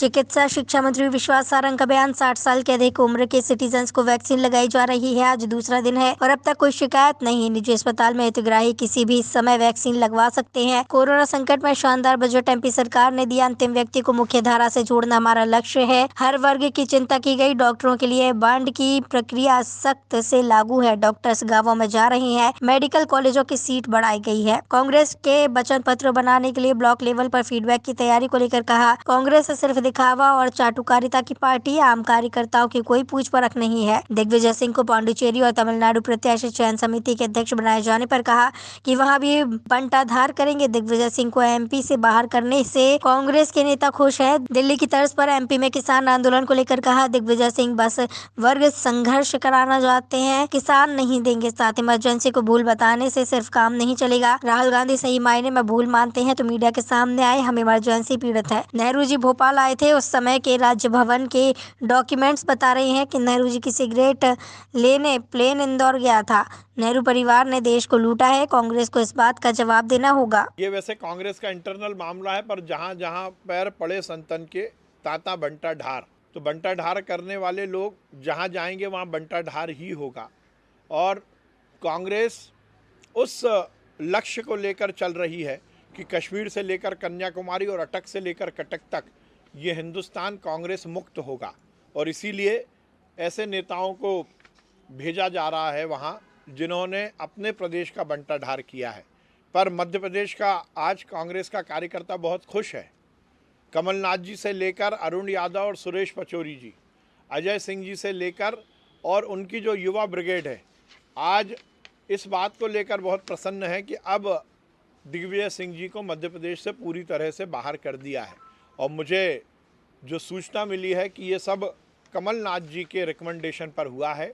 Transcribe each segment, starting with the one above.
चिकित्सा शिक्षा मंत्री विश्वास सारंग का बयान। 60 साल के अधिक उम्र के सिटीजन्स को वैक्सीन लगाई जा रही है। आज दूसरा दिन है और अब तक कोई शिकायत नहीं। निजी अस्पताल में हितग्राही किसी भी समय वैक्सीन लगवा सकते हैं। कोरोना संकट में शानदार बजट एमपी सरकार ने दिया। अंतिम व्यक्ति को मुख्य धारा से जोड़ना हमारा लक्ष्य है। हर वर्ग की चिंता की गई। डॉक्टरों के लिए बांड की प्रक्रिया सख्त से लागू है। डॉक्टर्स गाँवों में जा रहे हैं। मेडिकल कॉलेजों की सीट बढ़ाई गई है। कांग्रेस के वचन पत्र बनाने के लिए ब्लॉक लेवल पर फीडबैक की तैयारी को लेकर कहा, कांग्रेस सिर्फ दिखावा और चाटुकारिता की पार्टी, आम कार्यकर्ताओं की कोई पूछ परख नहीं है। दिग्विजय सिंह को पांडिचेरी और तमिलनाडु प्रत्याशी चयन समिति के अध्यक्ष बनाए जाने पर कहा कि वहां भी बंटाधार करेंगे। दिग्विजय सिंह को एमपी से बाहर करने से कांग्रेस के नेता खुश है। दिल्ली की तर्ज पर एमपी में किसान आंदोलन को लेकर कहा, दिग्विजय सिंह बस वर्ग संघर्ष कराना चाहते हैं, किसान नहीं देंगे साथ। इमरजेंसी को भूल बताने से सिर्फ काम नहीं चलेगा। राहुल गांधी सही मायने में भूल मानते हैं तो मीडिया के सामने आए, हम इमरजेंसी पीड़ित है। नेहरू जी भोपाल आए थे, उस समय के राज्य भवन के डॉक्यूमेंट्स बता रहे हैं कि नेहरू जी की सिगरेट लेने प्लेन इंदौर गया था। नेहरू परिवार ने देश को लूटा है। कांग्रेस को इस बात का जवाब देना होगा। ये वैसे कांग्रेस का इंटरनल मामला है, पर जहां जहां पैर पड़े संतन के ताता बंटा ढार, तो बंटा ढार करने वाले लोग जहां जाएंगे वहां बंटा ढार ही होगा। और कांग्रेस उस लक्ष्य को लेकर चल रही है कि कश्मीर से लेकर कन्याकुमारी और अटक से लेकर कटक तक ये हिंदुस्तान कांग्रेस मुक्त होगा। और इसीलिए ऐसे नेताओं को भेजा जा रहा है वहाँ जिन्होंने अपने प्रदेश का बंटाढार किया है। पर मध्य प्रदेश का आज कांग्रेस का कार्यकर्ता बहुत खुश है। कमलनाथ जी से लेकर अरुण यादव और सुरेश पचौरी जी, अजय सिंह जी से लेकर और उनकी जो युवा ब्रिगेड है, आज इस बात को लेकर बहुत प्रसन्न है कि अब दिग्विजय सिंह जी को मध्य प्रदेश से पूरी तरह से बाहर कर दिया है। और मुझे जो सूचना मिली है कि ये सब कमलनाथ जी के रिकमेंडेशन पर हुआ है,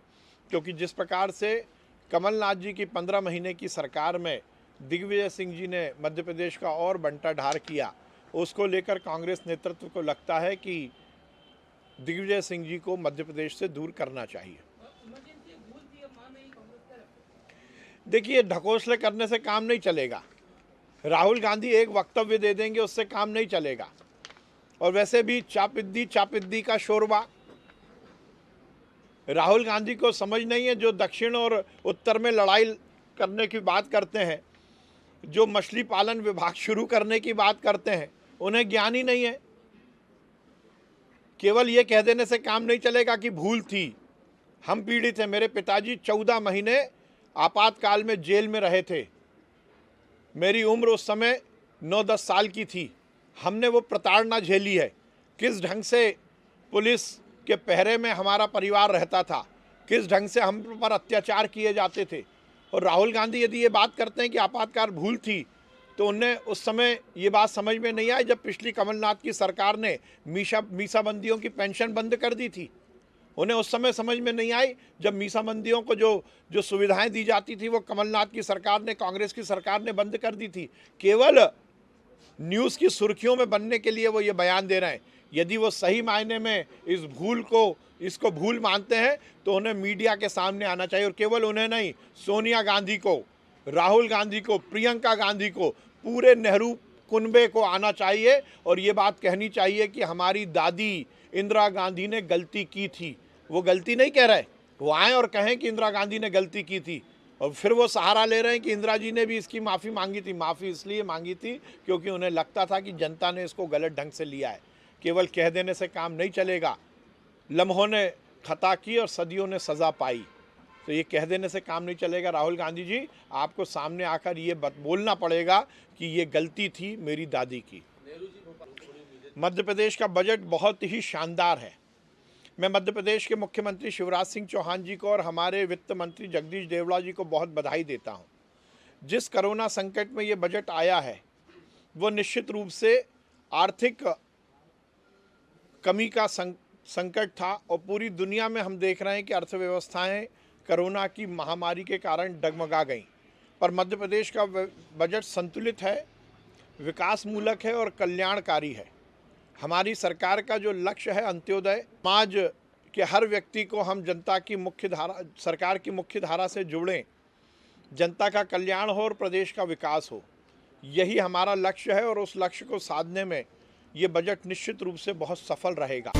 क्योंकि जिस प्रकार से कमलनाथ जी की 15 महीने की सरकार में दिग्विजय सिंह जी ने मध्य प्रदेश का और बंटाढार किया, उसको लेकर कांग्रेस नेतृत्व को लगता है कि दिग्विजय सिंह जी को मध्य प्रदेश से दूर करना चाहिए। देखिए, ढकोसले करने से काम नहीं चलेगा। राहुल गांधी एक वक्तव्य दे देंगे, उससे काम नहीं चलेगा। और वैसे भी चापिद्दी का शोरबा राहुल गांधी को समझ नहीं है। जो दक्षिण और उत्तर में लड़ाई करने की बात करते हैं, जो मछली पालन विभाग शुरू करने की बात करते हैं, उन्हें ज्ञान ही नहीं है। केवल ये कह देने से काम नहीं चलेगा कि भूल थी, हम पीड़ित हैं। मेरे पिताजी 14 महीने आपातकाल में जेल में रहे थे। मेरी उम्र उस समय 9-10 साल की थी। हमने वो प्रताड़ना झेली है। किस ढंग से पुलिस के पहरे में हमारा परिवार रहता था, किस ढंग से हम पर अत्याचार किए जाते थे। और राहुल गांधी यदि ये बात करते हैं कि आपातकाल भूल थी, तो उन्हें उस समय ये बात समझ में नहीं आई जब पिछली कमलनाथ की सरकार ने मीसाबंदियों की पेंशन बंद कर दी थी। उन्हें उस समय समझ में नहीं आई जब मीसाबंदियों को जो सुविधाएं दी जाती थी वो कमलनाथ की सरकार ने, कांग्रेस की सरकार ने बंद कर दी थी। केवल न्यूज़ की सुर्खियों में बनने के लिए वो ये बयान दे रहे हैं। यदि वो सही मायने में इसको भूल मानते हैं तो उन्हें मीडिया के सामने आना चाहिए। और केवल उन्हें नहीं, सोनिया गांधी को, राहुल गांधी को, प्रियंका गांधी को, पूरे नेहरू कुनबे को आना चाहिए और ये बात कहनी चाहिए कि हमारी दादी इंदिरा गांधी ने गलती की थी। वो गलती नहीं कह रहे, वो आए और कहें कि इंदिरा गांधी ने गलती की थी। और फिर वो सहारा ले रहे हैं कि इंदिरा जी ने भी इसकी माफ़ी मांगी थी। माफ़ी इसलिए मांगी थी क्योंकि उन्हें लगता था कि जनता ने इसको गलत ढंग से लिया है। केवल कह देने से काम नहीं चलेगा। लम्हों ने खता की और सदियों ने सज़ा पाई, तो ये कह देने से काम नहीं चलेगा। राहुल गांधी जी, आपको सामने आकर ये बोलना पड़ेगा कि ये गलती थी मेरी दादी की। मध्य प्रदेश का बजट बहुत ही शानदार है। मैं मध्य प्रदेश के मुख्यमंत्री शिवराज सिंह चौहान जी को और हमारे वित्त मंत्री जगदीश देवड़ा जी को बहुत बधाई देता हूँ। जिस कोरोना संकट में ये बजट आया है वो निश्चित रूप से आर्थिक कमी का संकट था और पूरी दुनिया में हम देख रहे हैं कि अर्थव्यवस्थाएं कोरोना की महामारी के कारण डगमगा गईं। पर मध्य प्रदेश का बजट संतुलित है, विकासमूलक है और कल्याणकारी है। हमारी सरकार का जो लक्ष्य है अंत्योदय, समाज के हर व्यक्ति को हम सरकार की मुख्य धारा से जुड़ें, जनता का कल्याण हो और प्रदेश का विकास हो, यही हमारा लक्ष्य है। और उस लक्ष्य को साधने में ये बजट निश्चित रूप से बहुत सफल रहेगा।